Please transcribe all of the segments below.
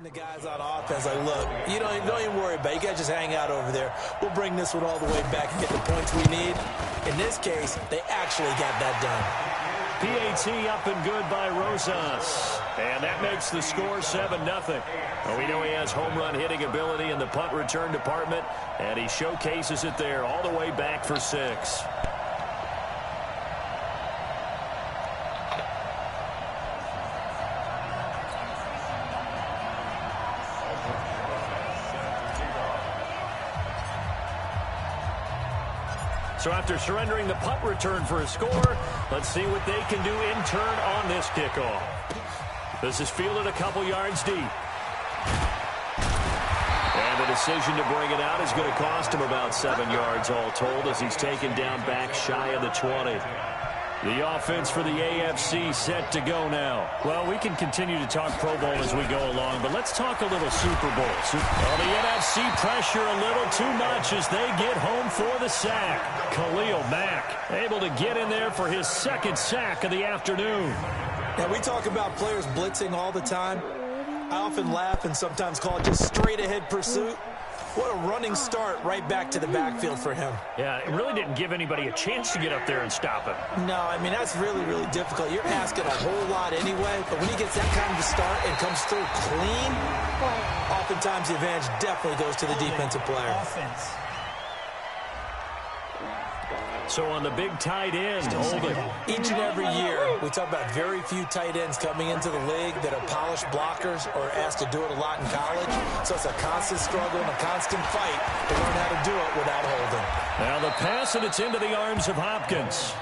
The guys on offense like, look, you don't even worry about it. You guys just hang out over there. We'll bring this one all the way back and get the points we need. In this case, they actually got that done. PAT up and good by Rosas. And that makes the score 7-0. Well, we know he has home run hitting ability in the punt return department, and he showcases it there all the way back for 6. So after surrendering the punt return for a score, let's see what they can do in turn on this kickoff. This is fielded a couple yards deep. And the decision to bring it out is going to cost him about 7 yards all told as he's taken down back shy of the 20. The offense for the AFC set to go now. Well, we can continue to talk Pro Bowl as we go along, but let's talk a little Super Bowl. Well, the NFC pressure a little too much as they get home for the sack. Khalil Mack able to get in there for his second sack of the afternoon. Now, we talk about players blitzing all the time. I often laugh and sometimes call it just straight-ahead pursuit. What a running start right back to the backfield for him. Yeah, it really didn't give anybody a chance to get up there and stop him. No, I mean, that's really, really difficult. You're asking a whole lot anyway, but when he gets that kind of a start and comes through clean, oftentimes the advantage definitely goes to the defensive player. So on the big tight end, holding. Each and every year, we talk about very few tight ends coming into the league that are polished blockers or asked to do it a lot in college. So it's a constant struggle and a constant fight to learn how to do it without holding. Now the pass, and it's into the arms of Hopkins.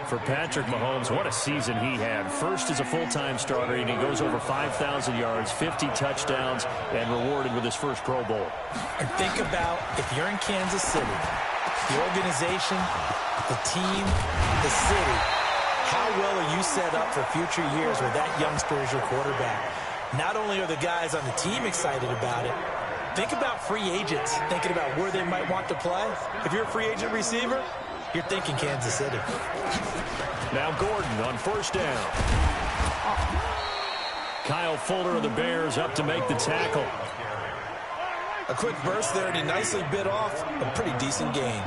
For Patrick Mahomes, what a season he had. First as a full-time starter, and he goes over 5,000 yards, 50 touchdowns, and rewarded with his first Pro Bowl. And think about if you're in Kansas City, the organization, the team, the city, how well are you set up for future years with that youngster as your quarterback? Not only are the guys on the team excited about it, think about free agents thinking about where they might want to play. If you're a free agent receiver, you're thinking Kansas City. Now Gordon on first down. Kyle Fuller of the Bears up to make the tackle. A quick burst there, and he nicely bit off a pretty decent gain.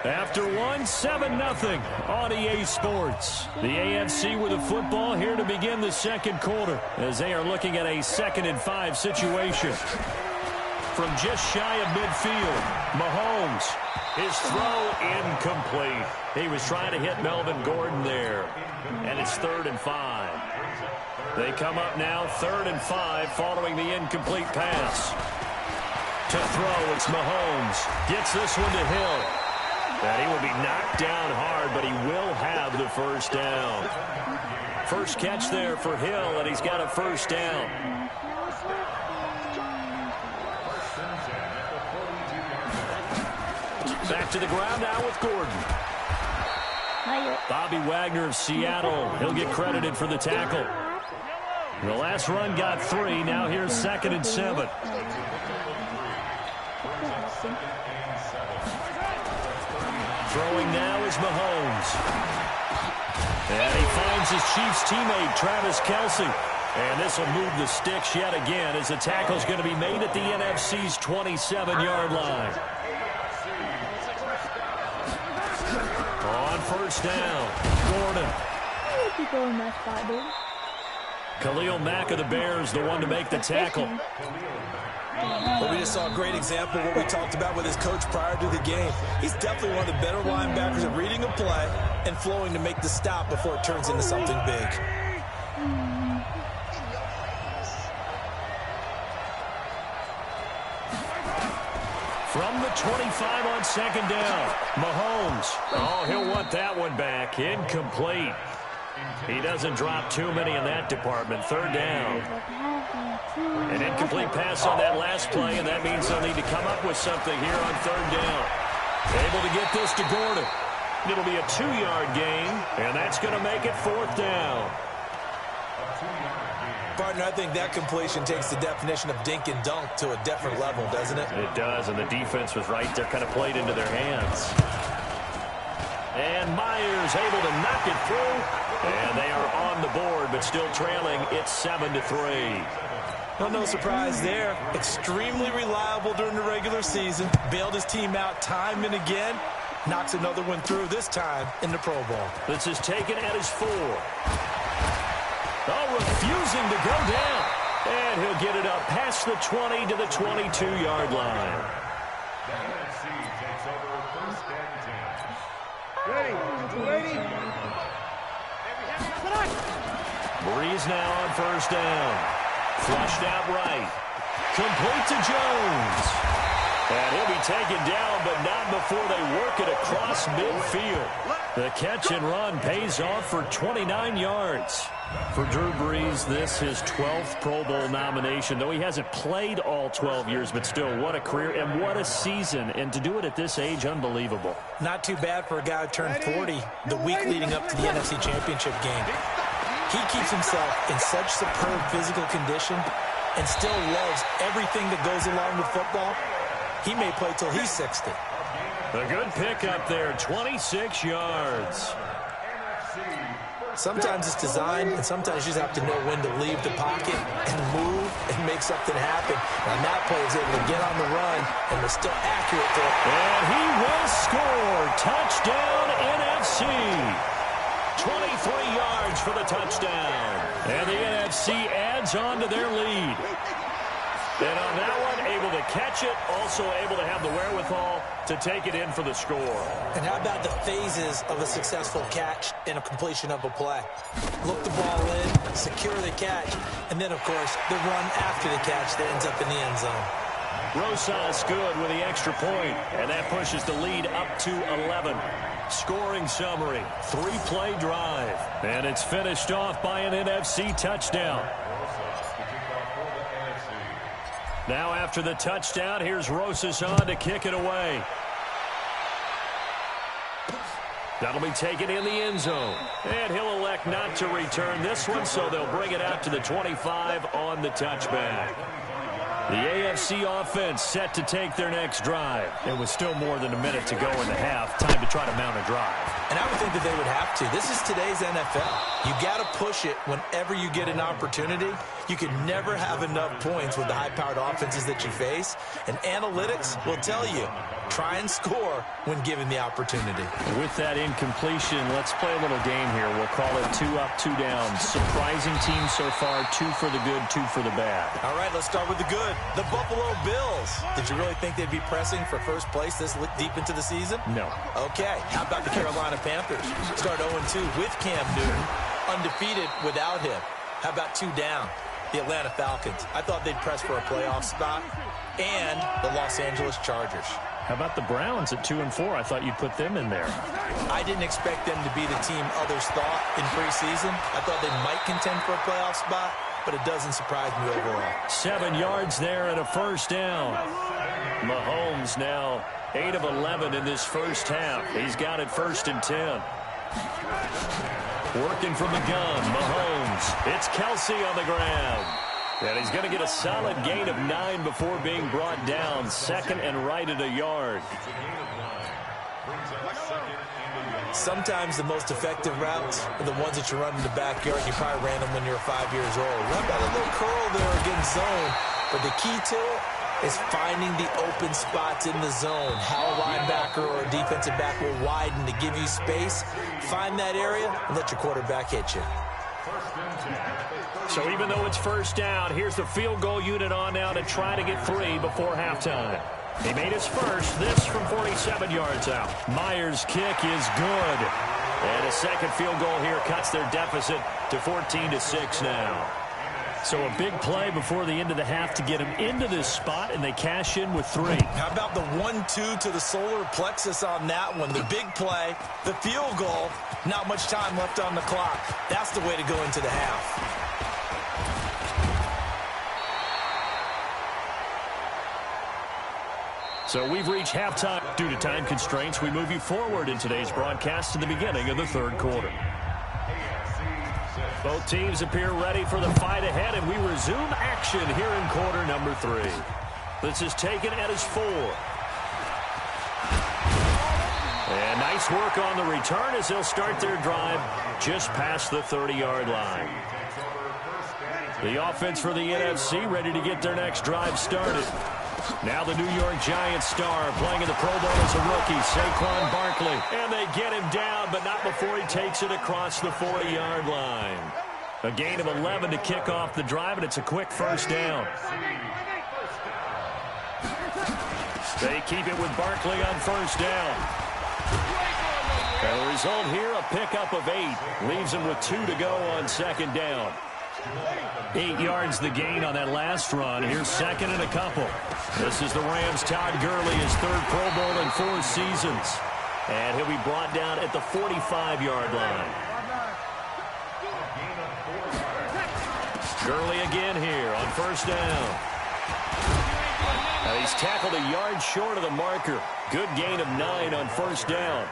After 7-0 on EA Sports. The AFC with a football here to begin the second quarter as they are looking at a 2nd and 5 situation. From just shy of midfield, Mahomes, his throw incomplete. He was trying to hit Melvin Gordon there, and it's 3rd and 5. They come up now 3rd and 5 following the incomplete pass. To throw, it's Mahomes. Gets this one to Hill. And he will be knocked down hard, but he will have the first down. First catch there for Hill, and he's got a first down. Back to the ground now with Gordon. Bobby Wagner of Seattle. He'll get credited for the tackle. The last run got 3. Now here's 2nd and 7. Throwing now is Mahomes. And he finds his Chiefs teammate, Travis Kelce. And this will move the sticks yet again as the tackle's going to be made at the NFC's 27-yard line. On first down, Gordon. Khalil Mack of the Bears, the one to make the tackle. Well, we just saw a great example of what we talked about with his coach prior to the game. He's definitely one of the better linebackers at reading a play and flowing to make the stop before it turns into something big. From the 25 on 2nd down, Mahomes. Oh, he'll want that one back. Incomplete. He doesn't drop too many in that department. 3rd down. An incomplete pass on that last play, and that means they'll need to come up with something here on 3rd down. Able to get this to Gordon. It'll be a 2-yard gain, and that's going to make it 4th down. Partner, I think that completion takes the definition of dink and dunk to a different level, doesn't it? It does, and the defense was right there, kind of played into their hands. And Myers able to knock it through And they are on the board, but still trailing. It's 7-3. Well, no surprise there. Extremely reliable during the regular season. Bailed his team out time and again. Knocks another one through, this time in the Pro Bowl. This is taken at his 4. Oh, refusing to go down. And he'll get it up past the 20 to the 22-yard line. Ready. Breeze now on first down. Flushed out right. Complete to Jones. And he'll be taken down, but not before they work it across midfield. The catch and run pays off for 29 yards. For Drew Brees, this his 12th Pro Bowl nomination, though he hasn't played all 12 years, but still, what a career and what a season. And to do it at this age, unbelievable. Not too bad for a guy who turned 40 the week leading up to the NFC Championship game. He keeps himself in such superb physical condition and still loves everything that goes along with football. He may play till he's 60. A good pickup there, 26 yards. Sometimes it's design, and sometimes you just have to know when to leave the pocket and move and make something happen. And that player is able to get on the run and was still accurate to it. And he will score. Touchdown, NFC. 23 yards for the touchdown. And the NFC adds on to their lead. And on that one, able to catch it, also able to have the wherewithal to take it in for the score. And how about the phases of a successful catch and a completion of a play? Look the ball in, secure the catch, and then, of course, the run after the catch that ends up in the end zone. Rosas good with the extra point, and that pushes the lead up to 11. Scoring summary, 3-play drive, and it's finished off by an NFC touchdown. Now after the touchdown, here's Rosas on to kick it away. That'll be taken in the end zone. And he'll elect not to return this one, so they'll bring it out to the 25 on the touchback. The AFC offense set to take their next drive. It was still more than a minute to go in the half. Time to try to mount a drive. And I would think that they would have to. This is today's NFL. You got to push it whenever you get an opportunity. You can never have enough points with the high-powered offenses that you face. And analytics will tell you, try and score when given the opportunity. With that incompletion, let's play a little game here. We'll call it 2 up, 2 down. Surprising team so far, 2 for the good, 2 for the bad. All right, let's start with the good. The Buffalo Bills. Did you really think they'd be pressing for first place this deep into the season? No. Okay, how about the Carolina Panthers? Start 0-2 with Cam Newton, undefeated without him. How about 2 down? The Atlanta Falcons. I thought they'd press for a playoff spot. And the Los Angeles Chargers. How about the Browns at 2-4? I thought you'd put them in there. I didn't expect them to be the team others thought in preseason. I thought they might contend for a playoff spot, but it doesn't surprise me overall. 7 yards there and a first down. Mahomes now 8 of 11 in this first half. He's got it 1st and 10. Working from the gun, Mahomes. It's Kelsey on the ground. And he's going to get a solid gain of 9 before being brought down. 2nd and right at a yard. Sometimes the most effective routes are the ones that you run in the backyard. You probably ran them when you were 5 years old. What about a little curl there against zone? But the key to it is finding the open spots in the zone. How a linebacker or a defensive back will widen to give you space. Find that area and let your quarterback hit you. So even though it's first down, here's the field goal unit on now to try to get 3 before halftime. He made his first, this from 47 yards out. Myers' kick is good. And a second field goal here cuts their deficit to 14-6 now. So a big play before the end of the half to get him into this spot, and they cash in with 3. How about the 1-2 to the solar plexus on that one? The big play, the field goal, not much time left on the clock. That's the way to go into the half. So we've reached halftime. Due to time constraints, we move you forward in today's broadcast to the beginning of the 3rd quarter. Both teams appear ready for the fight ahead, and we resume action here in quarter number 3. This is taken at his 4. And nice Nice work on the return as they'll start their drive just past the 30-yard line. The offense for the NFC ready to get their next drive started. Now the New York Giants star playing in the Pro Bowl as a rookie, Saquon Barkley. And they get him down, but not before he takes it across the 40-yard line. A gain of 11 to kick off the drive, and it's a quick first down. They keep it with Barkley on first down. And the result here, a pickup of 8. Leaves him with 2 to go on second down. 8 yards the gain on that last run. Here's second and a couple. This is the Rams' Todd Gurley, his 3rd Pro Bowl in 4 seasons. And he'll be brought down at the 45-yard line. Gurley again here on first down. Now he's tackled a yard short of the marker. Good gain of 9 on first down.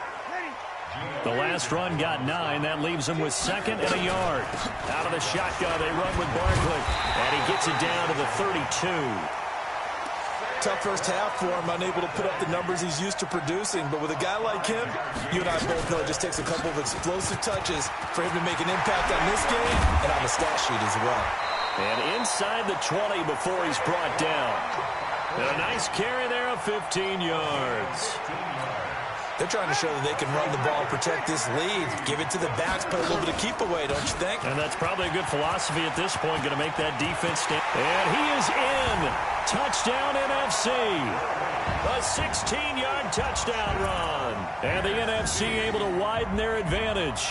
The last run got 9. That leaves him with second and a yard. Out of the shotgun, they run with Barkley. And he gets it down to the 32. Tough first half for him, unable to put up the numbers he's used to producing. But with a guy like him, you and I both know it just takes a couple of explosive touches for him to make an impact on this game and on the stat sheet as well. And inside the 20 before he's brought down. And a nice carry there of 15 yards. They're trying to show that they can run the ball, protect this lead, give it to the backs, play a little bit of keep away, don't you think? And that's probably a good philosophy at this point, going to make that defense stand. And he is in. Touchdown NFC. A 16-yard touchdown run. And the NFC able to widen their advantage.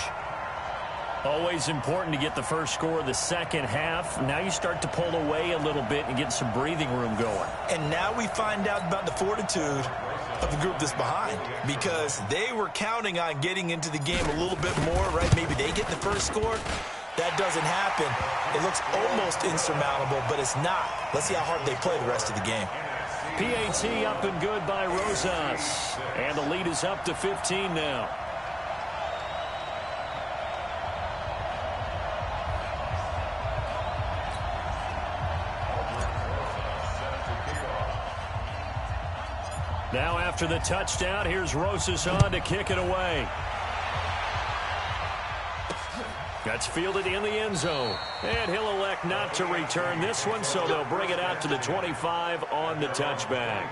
Always important to get the first score of the second half. Now you start to pull away a little bit and get some breathing room going. And now we find out about the fortitude of the group that's behind, because they were counting on getting into the game a little bit more, right? Maybe they get the first score. That doesn't happen. It looks almost insurmountable, but it's not. Let's see how hard they play the rest of the game. PAT up and good by Rosas. And the lead is up to 15 now. Now after the touchdown, here's Rosas on to kick it away. That's fielded in the end zone. And he'll elect not to return this one, so they'll bring it out to the 25 on the touchback.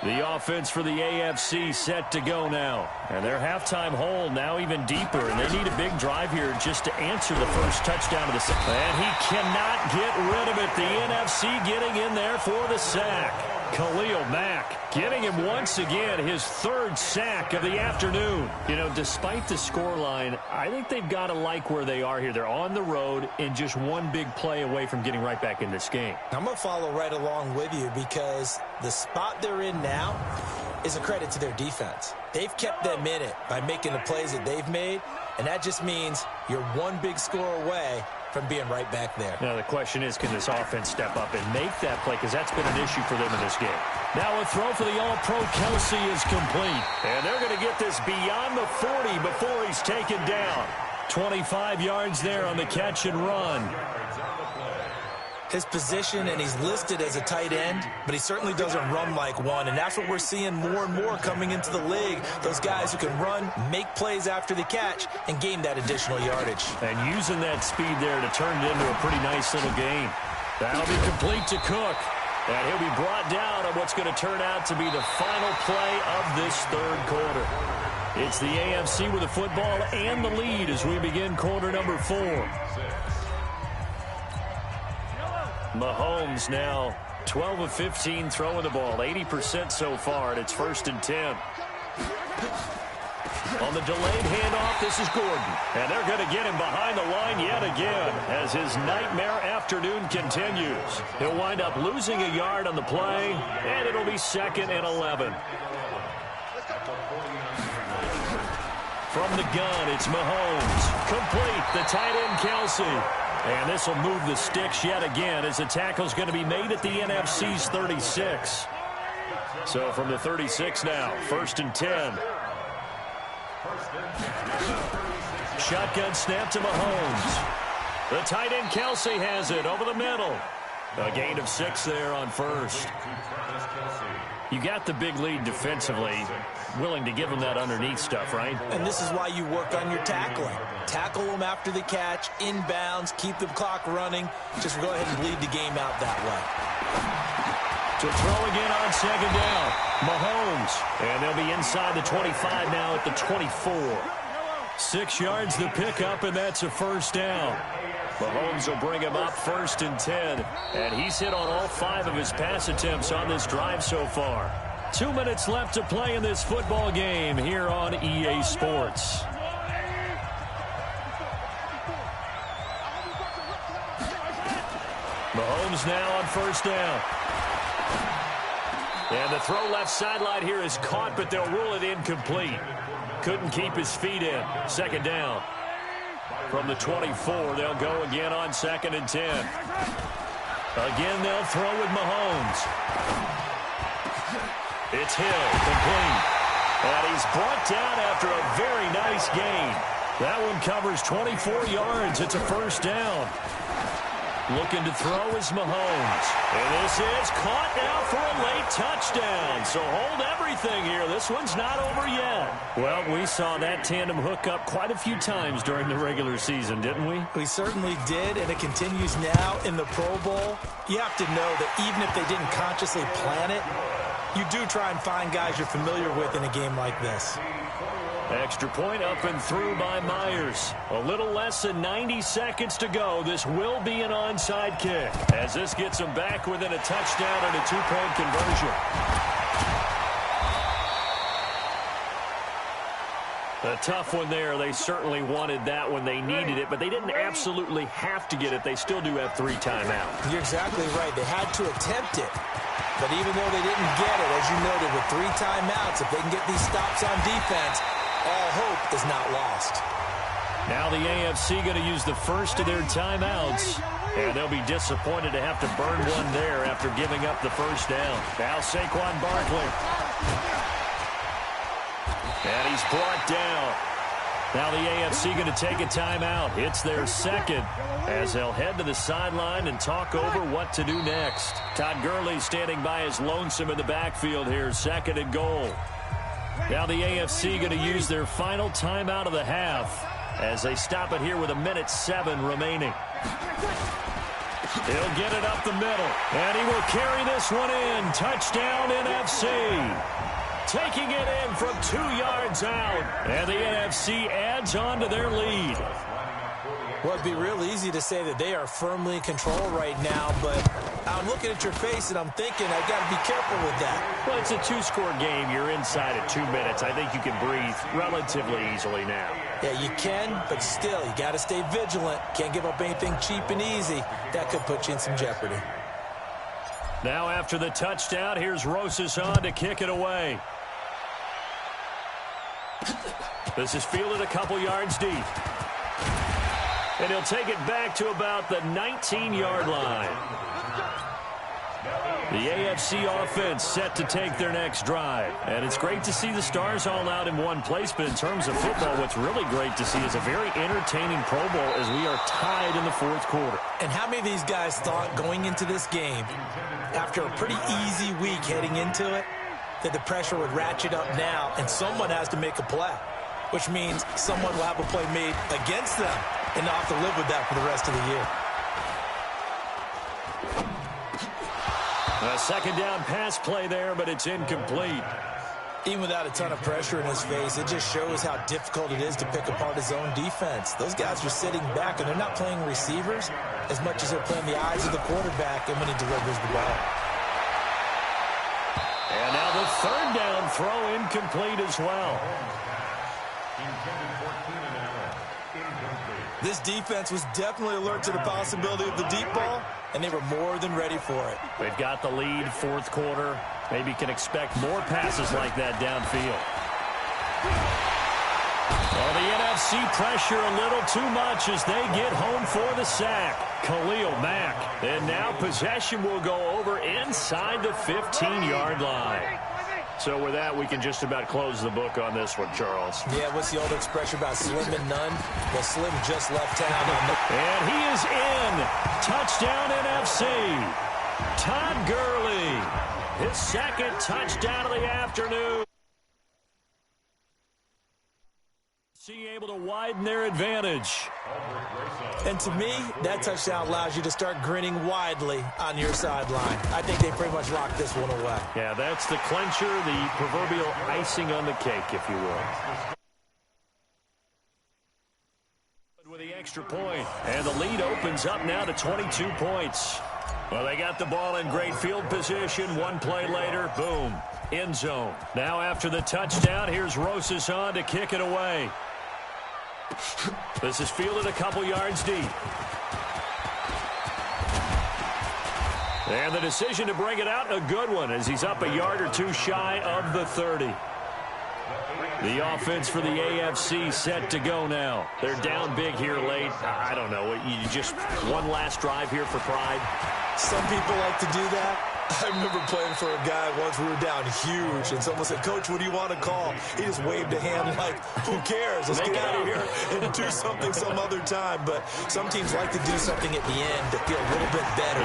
The offense for the AFC set to go now. And their halftime hole now even deeper, and they need a big drive here just to answer the first touchdown of the second. And he cannot get rid of it. The NFC getting in there for the sack. Khalil Mack getting him once again, his 3rd sack of the afternoon. You know, despite the scoreline, I think they've got to like where they are here. They're on the road and just one big play away from getting right back in this game. I'm going to follow right along with you, because the spot they're in now is a credit to their defense. They've kept them in it by making the plays that they've made, and that just means you're one big score away from being right back there. Now the question is, can this offense step up and make that play, because that's been an issue for them in this game. Now a throw for the All-Pro Kelsey is complete. And they're going to get this beyond the 40 before he's taken down. 25 yards there on the catch and run. His position, and he's listed as a tight end, but he certainly doesn't run like one, and that's what we're seeing more and more coming into the league. Those guys who can run, make plays after the catch, and gain that additional yardage. And using that speed there to turn it into a pretty nice little game. That'll be complete to Cook. And he'll be brought down on what's going to turn out to be the final play of this 3rd quarter. It's the AFC with the football and the lead as we begin quarter number 4. Mahomes now 12 of 15 throwing the ball, 80% so far, and it's 1st and 10. On the delayed handoff, this is Gordon. And they're going to get him behind the line yet again as his nightmare afternoon continues. He'll wind up losing a yard on the play, and it'll be 2nd and 11. From the gun, it's Mahomes. Complete, the tight end Kelsey. And this will move the sticks yet again as the tackle's going to be made at the NFC's 36. So from the 36 now, 1st and 10. Shotgun snap to Mahomes. The tight end Kelsey has it over the middle. A gain of 6 there on 1st. You got the big lead defensively, willing to give them that underneath stuff, right? And this is why you work on your tackling. Tackle them after the catch, inbounds, keep the clock running. Just go ahead and bleed the game out that way. To throw again on second down, Mahomes. And they'll be inside the 25 now at the 24. 6 yards the pickup, and that's a first down. Mahomes will bring him up 1st and 10. And he's hit on all 5 of his pass attempts on this drive so far. 2 minutes left to play in this football game here on EA Sports. Mahomes now on first down. And the throw left sideline here is caught, but they'll rule it incomplete. Couldn't keep his feet in. Second down. From the 24, they'll go again on 2nd and 10. Again, they'll throw with Mahomes. It's Hill, complete. And he's brought down after a very nice gain. That one covers 24 yards. It's a first down. Looking to throw is Mahomes. And this is caught now for a late touchdown. So hold everything here. This one's not over yet. Well, we saw that tandem hook up quite a few times during the regular season, didn't we? We certainly did, and it continues now in the Pro Bowl. You have to know that even if they didn't consciously plan it, you do try and find guys you're familiar with in a game like this. Extra point up and through by Myers. A little less than 90 seconds to go. This will be an onside kick as this gets them back within a touchdown and a 2-point conversion. A tough one there. They certainly wanted that when they needed it, but they didn't absolutely have to get it. They still do have 3 timeouts. You're exactly right. They had to attempt it. But even though they didn't get it, as you noted, with 3 timeouts, if they can get these stops on defense, all hope is not lost. Now the AFC going to use the first of their timeouts, and they'll be disappointed to have to burn one there after giving up the first down. Now Saquon Barkley. And he's brought down. Now the AFC going to take a timeout. It's their second as they'll head to the sideline and talk over what to do next. Todd Gurley standing by his lonesome in the backfield here, 2nd and goal. Now the AFC going to use their final timeout of the half as they stop it here with 1:07 remaining. He'll get it up the middle, and he will carry this one in. Touchdown NFC. Taking it in from 2 yards out, and the NFC adds on to their lead. Well, it'd be real easy to say that they are firmly in control right now, but I'm looking at your face and I'm thinking I've got to be careful with that. Well, it's a 2-score game. You're inside at 2 minutes. I think you can breathe relatively easily now. Yeah, you can, but still, you got to stay vigilant. Can't give up anything cheap and easy. That could put you in some jeopardy. Now after the touchdown, here's Rosas on to kick it away. This is fielded a couple yards deep. And he'll take it back to about the 19-yard line. The AFC offense set to take their next drive. And it's great to see the stars all out in one place, but in terms of football, what's really great to see is a very entertaining Pro Bowl as we are tied in the 4th quarter. And how many of these guys thought going into this game, after a pretty easy week heading into it, that the pressure would ratchet up now and someone has to make a play, which means someone will have a play made against them and not have to live with that for the rest of the year. A 2nd down pass play there, but it's incomplete. Even without a ton of pressure in his face, it just shows how difficult it is to pick apart his own defense. Those guys are sitting back, and they're not playing receivers as much as they're playing the eyes of the quarterback and when he delivers the ball. And now the 3rd down throw incomplete as well. This defense was definitely alert to the possibility of the deep ball, and they were more than ready for it. They've got the lead, 4th quarter. Maybe can expect more passes like that downfield. Well, the NFC pressure a little too much as they get home for the sack. Khalil Mack. And now possession will go over inside the 15-yard line. So with that, we can just about close the book on this one, Charles. Yeah, what's the old expression about slim and none? Well, Slim just left town. And he is in. Touchdown NFC. Todd Gurley. His second touchdown of the afternoon. Able to widen their advantage. And to me, that touchdown allows you to start grinning widely on your sideline. I think they pretty much locked this one away. Yeah, that's the clincher, the proverbial icing on the cake, if you will. With the extra point, and the lead opens up now to 22 points. Well, they got the ball in great field position. One play later, boom, end zone. Now after the touchdown, here's Rosas on to kick it away. This is fielded a couple yards deep. And the decision to bring it out, a good one, as he's up a yard or two shy of the 30. The offense for the AFC set to go now. They're down big here late. I don't know. You just one last drive here for pride. Some people like to do that. I remember playing for a guy once. We were down huge, and someone said, "Coach, what do you want to call?" He just waved a hand like, who cares? Let's get out of here and do something some other time. But some teams like to do something at the end to feel a little bit better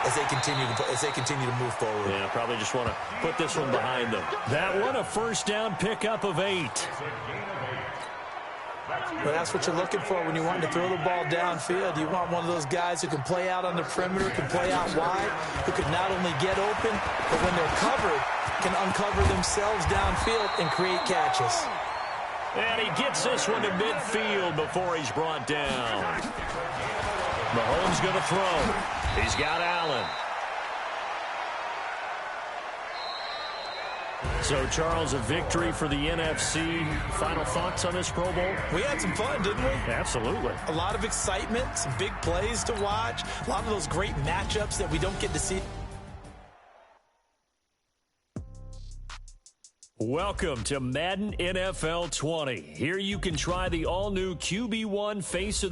as they continue to move forward. Yeah, probably just want to put this one behind them. That one, a first down pickup of 8. Well, that's what you're looking for when you want to throw the ball downfield. You want one of those guys who can play out on the perimeter, can play out wide, who can not only get open, but when they're covered, can uncover themselves downfield and create catches. And he gets this one to midfield before he's brought down. Mahomes going to throw. He's got Allen. So, Charles, a victory for the NFC. Final thoughts on this Pro Bowl? We had some fun, didn't we? Absolutely. A lot of excitement, some big plays to watch, a lot of those great matchups that we don't get to see. Welcome to Madden NFL 20. Here you can try the all-new QB1 Face of the